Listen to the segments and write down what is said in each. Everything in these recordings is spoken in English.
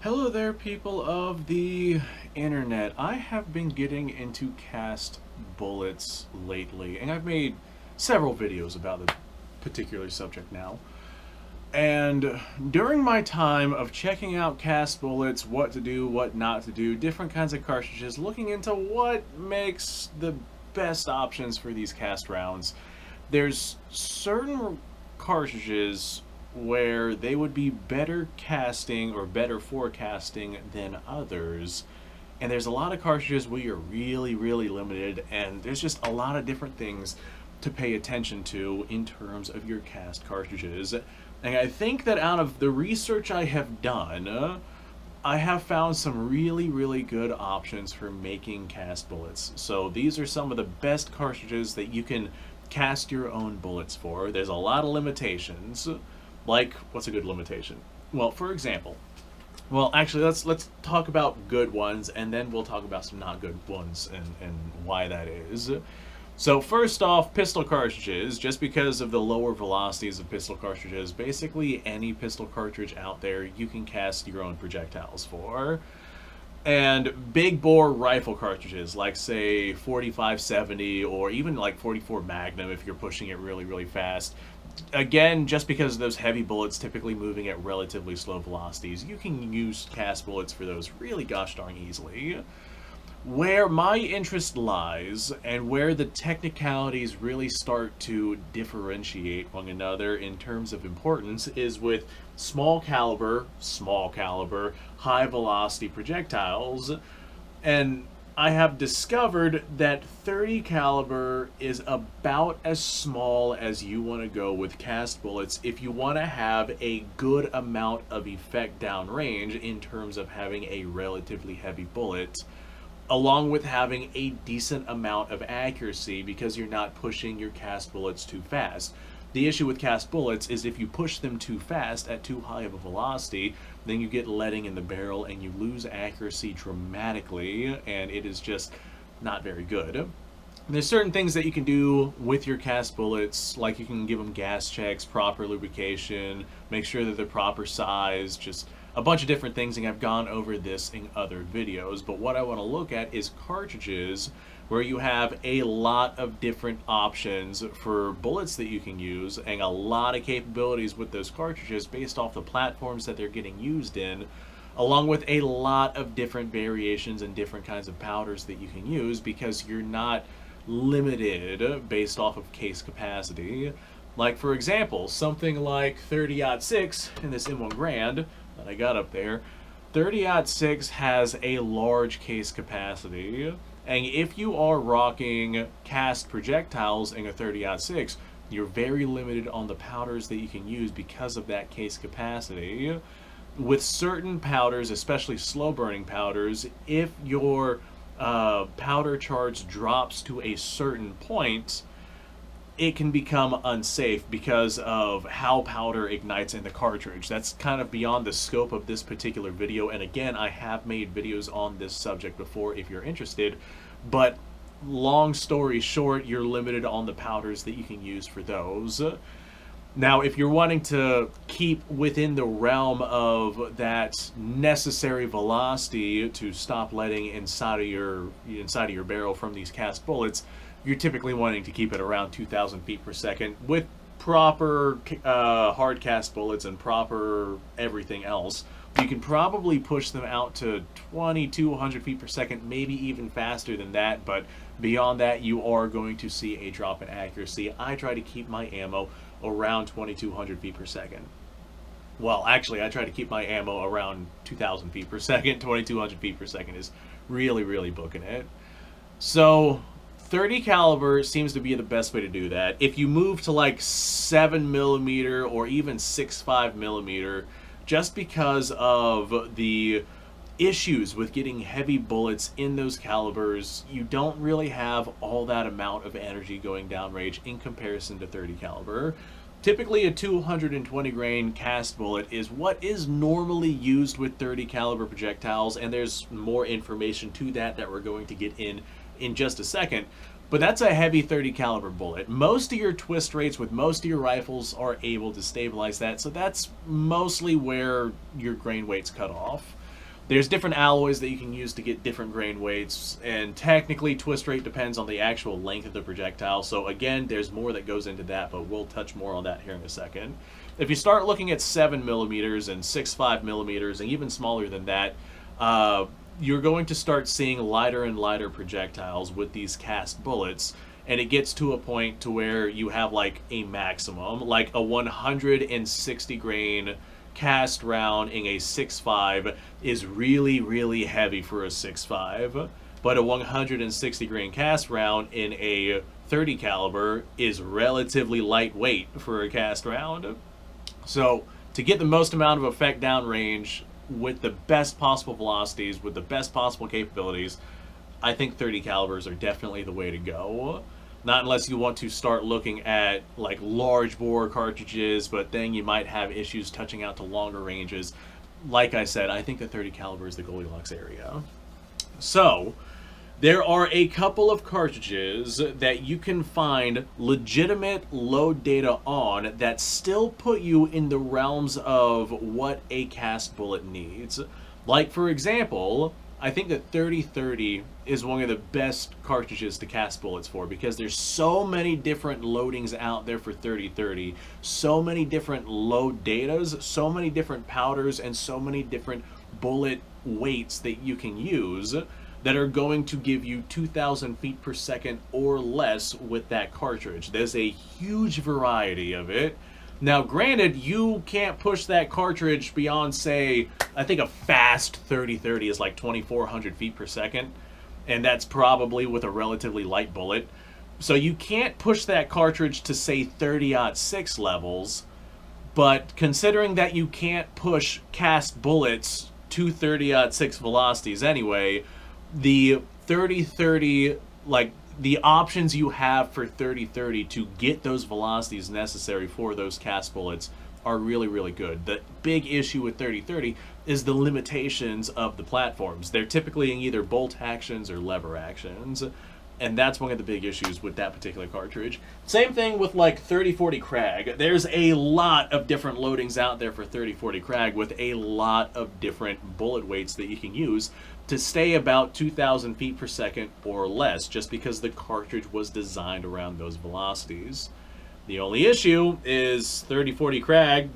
Hello there, people of the internet. I have been getting into cast bullets lately, and I've made several videos about the particular subject now. And during my time of checking out cast bullets, what to do, what not to do, different kinds of cartridges, looking into what makes the best options for these cast rounds, there's certain cartridges where they would be better casting or better forecasting than others. And there's a lot of cartridges where you're really limited, and there's just a lot of different things to pay attention to in terms of your cast cartridges. And I think that out of the research I have done, I have found some really good options for making cast bullets. So these are some of the best cartridges that you can cast your own bullets for. There's a lot of limitations. Like, what's a good limitation? Well, for example, actually, let's talk about good ones, and then we'll talk about some not good ones and why that is. So first off, pistol cartridges. Just because of the lower velocities of pistol cartridges, basically any pistol cartridge out there you can cast your own projectiles for. And big bore rifle cartridges, like say 45-70 or even like 44 Magnum if you're pushing it really fast. Again, just because of those heavy bullets typically moving at relatively slow velocities, you can use cast bullets for those really gosh darn easily. Where my interest lies, and where the technicalities really start to differentiate one another in terms of importance, is with small caliber, high velocity projectiles. And I have discovered that 30 caliber is about as small as you want to go with cast bullets if you want to have a good amount of effect downrange in terms of having a relatively heavy bullet, along with having a decent amount of accuracy because you're not pushing your cast bullets too fast. The issue with cast bullets is if you push them too fast at too high of a velocity, then you get leading in the barrel and you lose accuracy dramatically, and it is just not very good. There's certain things that you can do with your cast bullets, like you can give them gas checks, proper lubrication, make sure that they're proper size, just a bunch of different things, and I've gone over this in other videos. But what I want to look at is cartridges, where you have a lot of different options for bullets that you can use, and a lot of capabilities with those cartridges based off the platforms that they're getting used in, along with a lot of different variations and different kinds of powders that you can use, because you're not limited based off of case capacity. Like, for example, something like 30-06 in this M1 Grand that I got up there, 30-06 has a large case capacity, and if you are rocking cast projectiles in a 30-06, you're very limited on the powders that you can use because of that case capacity. With certain powders, especially slow burning powders, if your powder charge drops to a certain point, it can become unsafe because of how powder ignites in the cartridge. That's kind of beyond the scope of this particular video, and again, I have made videos on this subject before if you're interested, but long story short, you're limited on the powders that you can use for those. Now, if you're wanting to keep within the realm of that necessary velocity to stop letting inside of your barrel from these cast bullets, you're typically wanting to keep it around 2,000 feet per second with proper hard cast bullets and proper everything else. You can probably push them out to 2,200 feet per second, maybe even faster than that, but beyond that, you are going to see a drop in accuracy. I try to keep my ammo around 2,200 feet per second. Well, actually, I try to keep my ammo around 2,000 feet per second. 2,200 feet per second is really booking it. So 30 caliber seems to be the best way to do that. If you move to like 7mm or even 6.5mm, just because of the issues with getting heavy bullets in those calibers, you don't really have all that amount of energy going downrange in comparison to 30 caliber. Typically a 220 grain cast bullet is what is normally used with 30 caliber projectiles, and there's more information to that we're going to get in just a second. But that's a heavy 30 caliber bullet. Most of your twist rates with most of your rifles are able to stabilize that, so that's mostly where your grain weight's cut off. There's different alloys that you can use to get different grain weights, and technically twist rate depends on the actual length of the projectile. So again, there's more that goes into that, but we'll touch more on that here in a second. If you start looking at 7 millimeters and 6.5 millimeters, and even smaller than that, you're going to start seeing lighter and lighter projectiles with these cast bullets, and it gets to a point to where you have like a maximum, like a 160 grain cast round in a 6.5 is really, really heavy for a 6.5, but a 160 grain cast round in a 30 caliber is relatively lightweight for a cast round. So to get the most amount of effect downrange with the best possible velocities, with the best possible capabilities, I think 30 calibers are definitely the way to go. Not unless you want to start looking at like large bore cartridges, but then you might have issues touching out to longer ranges. Like I said, I think the 30 caliber is the Goldilocks area. So there are a couple of cartridges that you can find legitimate load data on that still put you in the realms of what a cast bullet needs. Like, for example, I think that 3030 is one of the best cartridges to cast bullets for, because there's so many different loadings out there for 3030, so many different load datas, so many different powders, and so many different bullet weights that you can use that are going to give you 2,000 feet per second or less with that cartridge. There's a huge variety of it. Now, granted, you can't push that cartridge beyond, say, I think a fast 3030 is like 2,400 feet per second, and that's probably with a relatively light bullet. So you can't push that cartridge to, say, 30-06 levels, but considering that you can't push cast bullets to 30-06 velocities anyway, the 3030, like, the options you have for 3030 to get those velocities necessary for those cast bullets are really, really good. The big issue with 3030 is the limitations of the platforms. They're typically in either bolt actions or lever actions, and that's one of the big issues with that particular cartridge. Same thing with like 3040 Krag. There's a lot of different loadings out there for 3040 Krag with a lot of different bullet weights that you can use to stay about 2,000 feet per second or less, just because the cartridge was designed around those velocities. The only issue is 3040 Krag,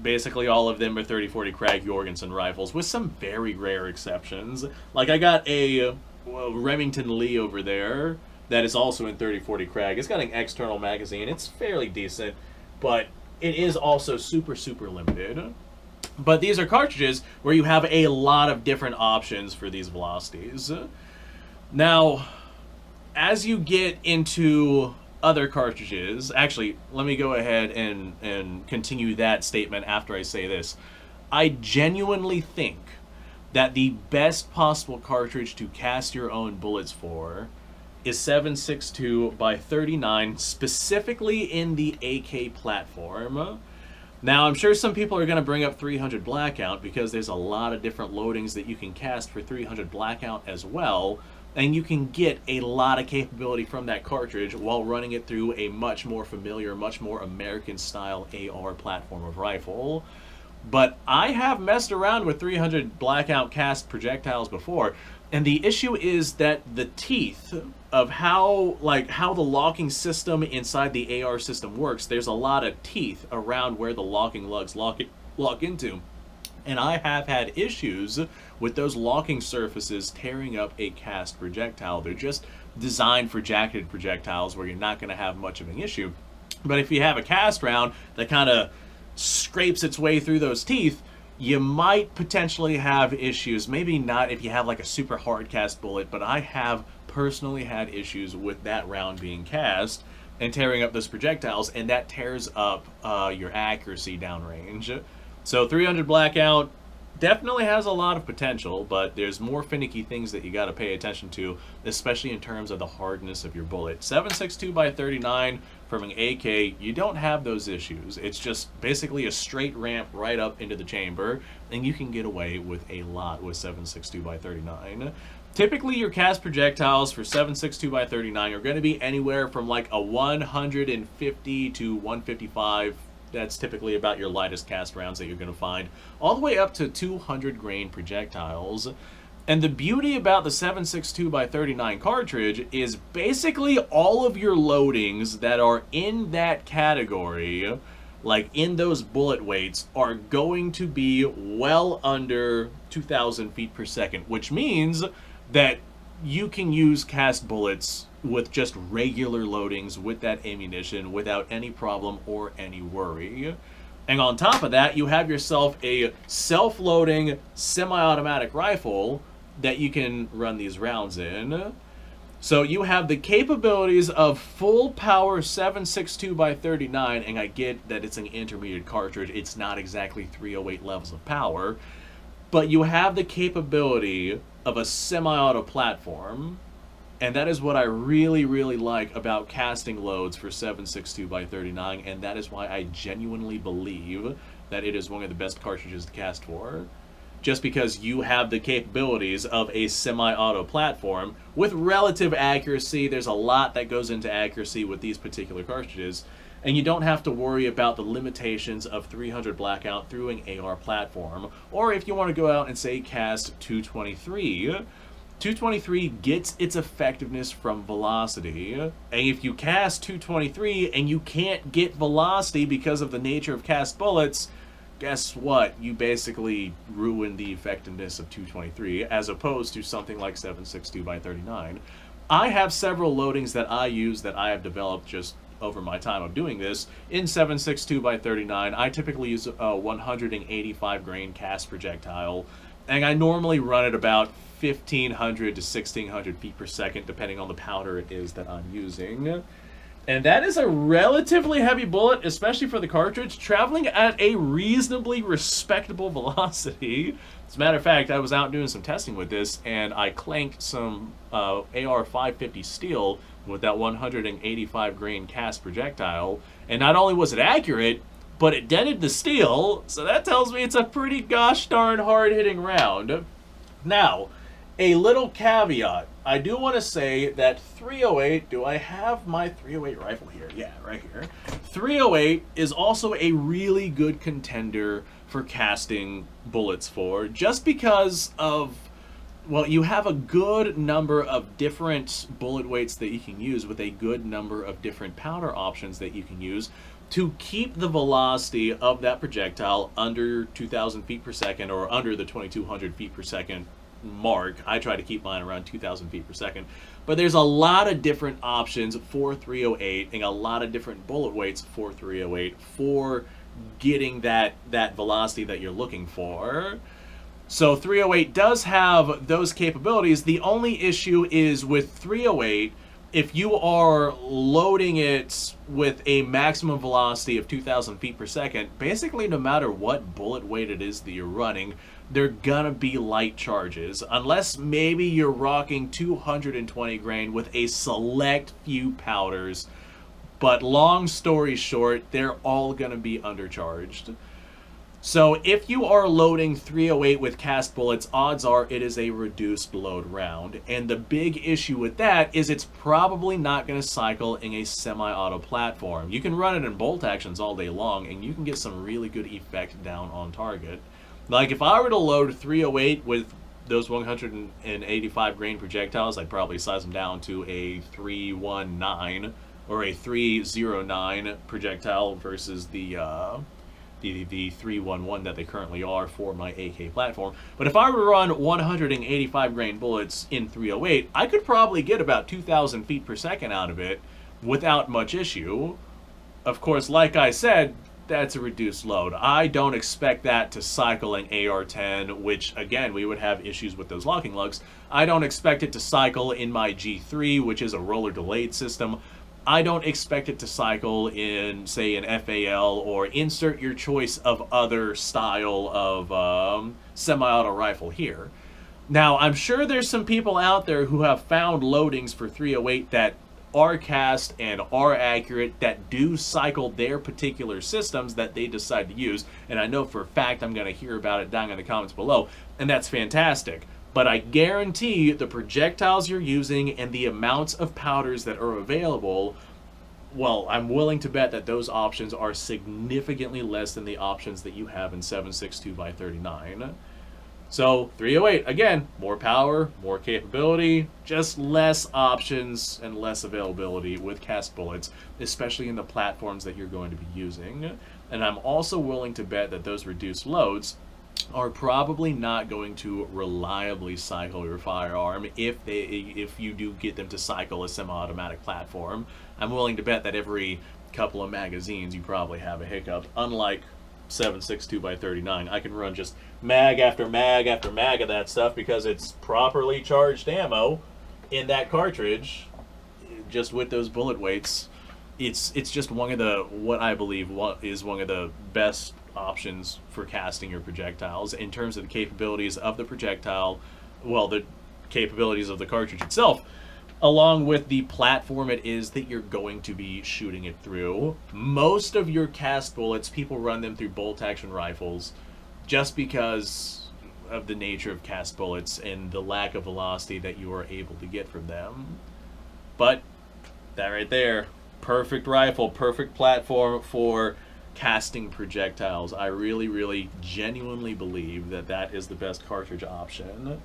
basically all of them are 3040 Krag Jorgensen rifles, with some very rare exceptions. Like, I got a Remington Lee over there that is also in 3040 Krag. It's got an external magazine. It's fairly decent, but it is also super, super limited. But these are cartridges where you have a lot of different options for these velocities. Now, as you get into other cartridges, actually, let me go ahead and continue that statement after I say this. I genuinely think that the best possible cartridge to cast your own bullets for is 7.62 by 39, specifically in the AK platform. Now, I'm sure some people are going to bring up 300 Blackout, because there's a lot of different loadings that you can cast for 300 Blackout as well, and you can get a lot of capability from that cartridge while running it through a much more familiar, much more American-style AR platform of rifle. But I have messed around with 300 Blackout cast projectiles before, and the issue is that the teeth of how the locking system inside the AR system works, there's a lot of teeth around where the locking lugs lock into. And I have had issues with those locking surfaces tearing up a cast projectile. They're just designed for jacketed projectiles where you're not going to have much of an issue. But if you have a cast round that kind of scrapes its way through those teeth, you might potentially have issues. Maybe not if you have like a super hard cast bullet, but I have personally had issues with that round being cast and tearing up those projectiles, and that tears up your accuracy downrange. So 300 Blackout definitely has a lot of potential, but there's more finicky things that you got to pay attention to, especially in terms of the hardness of your bullet. 7.62 by 39 from an AK, you don't have those issues. It's just basically a straight ramp right up into the chamber, and you can get away with a lot with 7.62 by 39. Typically, your cast projectiles for 7.62 by 39 are going to be anywhere from like a 150 to 155 That's typically about your lightest cast rounds that you're going to find, all the way up to 200 grain projectiles. And the beauty about the 7.62x39 cartridge is basically all of your loadings that are in that category, like in those bullet weights, are going to be well under 2,000 feet per second, which means that you can use cast bullets with just regular loadings with that ammunition without any problem or any worry. And on top of that, you have yourself a self-loading semi-automatic rifle that you can run these rounds in. So you have the capabilities of full power 7.62x39, and I get that it's an intermediate cartridge. It's not exactly 308 levels of power, but you have the capability of a semi-auto platform, and that is what I really, really like about casting loads for 7.62x39, and that is why I genuinely believe that it is one of the best cartridges to cast for. Just because you have the capabilities of a semi-auto platform with relative accuracy. There's a lot that goes into accuracy with these particular cartridges, and you don't have to worry about the limitations of 300 blackout through an AR platform. Or if you want to go out and say cast 223, 223 gets its effectiveness from velocity. And if you cast 223 and you can't get velocity because of the nature of cast bullets, guess what? You basically ruin the effectiveness of 223 as opposed to something like 7.62x39. I have several loadings that I use that I have developed just over my time of doing this. In 7.62x39, I typically use a 185 grain cast projectile, and I normally run at about 1,500 to 1,600 feet per second, depending on the powder it is that I'm using. And that is a relatively heavy bullet, especially for the cartridge, traveling at a reasonably respectable velocity. As a matter of fact, I was out doing some testing with this, and I clanked some AR 550 steel with that 185 grain cast projectile, and not only was it accurate, but it dented the steel, so that tells me it's a pretty gosh darn hard-hitting round. Now, a little caveat. I do want to say that 308, do I have my 308 rifle here? Yeah, right here. 308 is also a really good contender for casting bullets for, just because of, well, you have a good number of different bullet weights that you can use with a good number of different powder options that you can use to keep the velocity of that projectile under 2,000 feet per second or under the 2,200 feet per second mark. I try to keep mine around 2,000 feet per second. But there's a lot of different options for 308 and a lot of different bullet weights for 308 for getting that velocity that you're looking for. So 308 does have those capabilities. The only issue is with 308, if you are loading it with a maximum velocity of 2,000 feet per second, basically no matter what bullet weight it is that you're running, they're gonna be light charges, unless maybe you're rocking 220 grain with a select few powders. But long story short, they're all gonna be undercharged. So if you are loading 308 with cast bullets, odds are it is a reduced load round. And the big issue with that is it's probably not going to cycle in a semi-auto platform. You can run it in bolt actions all day long, and you can get some really good effect down on target. Like if I were to load 308 with those 185 grain projectiles, I'd probably size them down to a 319 or a 309 projectile versus the 311 that they currently are for my AK platform. But if I were to run 185 grain bullets in 308, I could probably get about 2,000 feet per second out of it without much issue. Of course, like I said, that's a reduced load. I don't expect that to cycle in AR-10, which again, we would have issues with those locking lugs. I don't expect it to cycle in my G3, which is a roller delayed system. I don't expect it to cycle in, say, an FAL, or insert your choice of other style of semi-auto rifle here. Now, I'm sure there's some people out there who have found loadings for 308 that are cast and are accurate, that do cycle their particular systems that they decide to use, and I know for a fact I'm going to hear about it down in the comments below, and that's fantastic. But I guarantee the projectiles you're using and the amounts of powders that are available well, I'm willing to bet that those options are significantly less than the options that you have in 7.62x39. So 308, again, more power, more capability, just less options and less availability with cast bullets, especially in the platforms that you're going to be using. And I'm also willing to bet that those reduced loads are probably not going to reliably cycle your firearm if you do get them to cycle a semi-automatic platform. I'm willing to bet that every couple of magazines you probably have a hiccup, unlike 7.62x39. I can run just mag after mag after mag of that stuff because it's properly charged ammo in that cartridge, just with those bullet weights. It's just one of the, what I believe is one of the best options for casting your projectiles in terms of the capabilities of the projectile, well, the capabilities of the cartridge itself, along with the platform it is that you're going to be shooting it through. Most of your cast bullets, people run them through bolt-action rifles just because of the nature of cast bullets and the lack of velocity that you are able to get from them. But that right there, perfect rifle, perfect platform for casting projectiles. I really, really genuinely believe that that is the best cartridge option.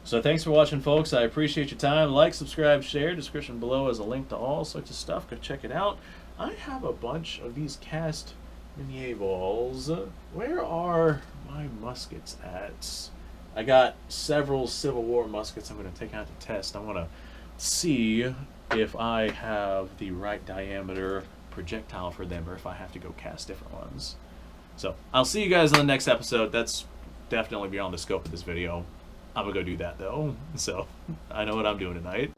So thanks for watching, folks. I appreciate your time. Like, subscribe, share. Description below is a link to all sorts of stuff. Go check it out. I have a bunch of these cast medievals. Where are my muskets at? I got several Civil War muskets I'm going to take out to test. I want to see if I have the right diameter projectile for them or if I have to go cast different ones. So I'll see you guys in the next episode. That's definitely beyond the scope of this video. I'm gonna go do that though, so I know what I'm doing tonight.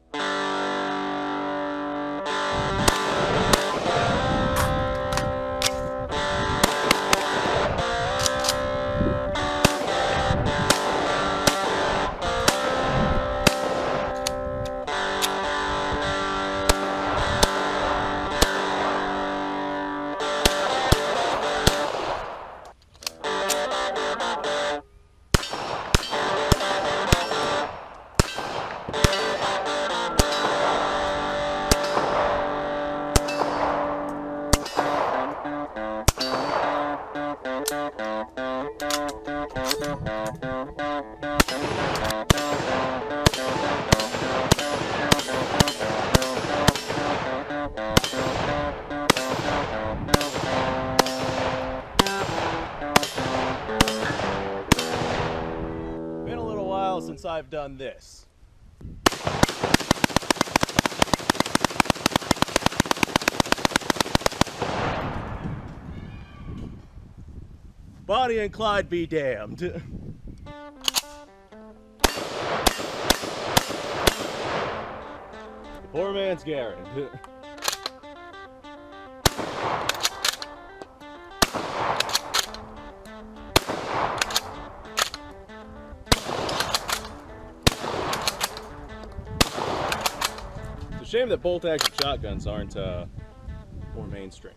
Been a little while since I've done this. Bonnie and Clyde be damned. Poor man's Garrett. It's a shame that bolt-action shotguns aren't more mainstream.